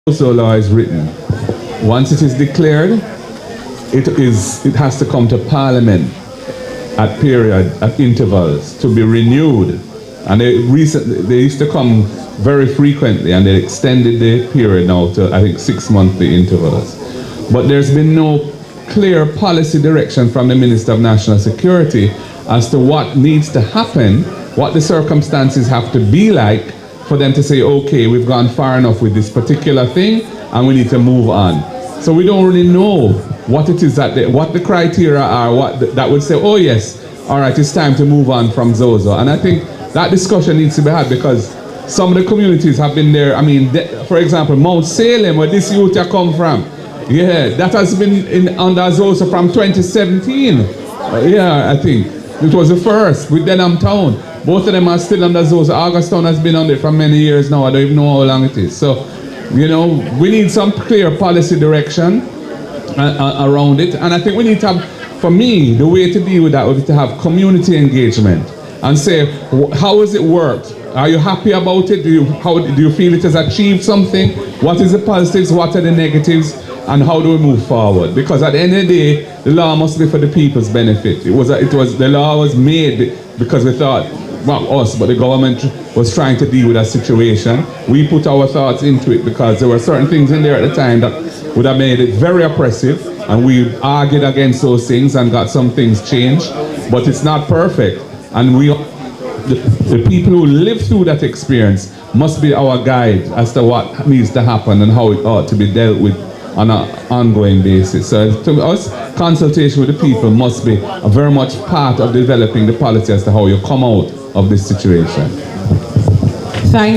ZOSO law is written, once it is declared, it has to come to Parliament at intervals to be renewed. And they used to come very frequently, and they extended the period now to, I think, 6 monthly intervals. But there's been no clear policy direction from the Minister of National Security as to what needs to happen, what the circumstances have to be like for them to say, okay, we've gone far enough with this particular thing and we need to move on. So we don't really know what it is that what the criteria are, that would say, oh yes, all right, it's time to move on from ZOSO. And I think that discussion needs to be had, because some of the communities have been there. I mean, for example, Mount Salem, where this youth come from, yeah, that has been under ZOSO from 2017. Yeah, I think it was the first with Denham Town. Both of them are still under ZOSO. Augustown has been on it for many years now. I don't even know how long it is. So, you know, we need some clear policy direction around it. And I think we need to have, for me, the way to deal with that would be to have community engagement and say, how has it worked? Are you happy about it? Do you feel it has achieved something? What is the positives? What are the negatives? And how do we move forward? Because at the end of the day, the law must be for the people's benefit. The law was made because we thought, well, us, but the government was trying to deal with that situation. We put our thoughts into it because there were certain things in there at the time that would have made it very oppressive, and we argued against those things and got some things changed. But it's not perfect, and the people who live through that experience must be our guide as to what needs to happen and how it ought to be dealt with on an ongoing basis. So to us, consultation with the people must be very much part of developing the policy as to how you come out of this situation. Thank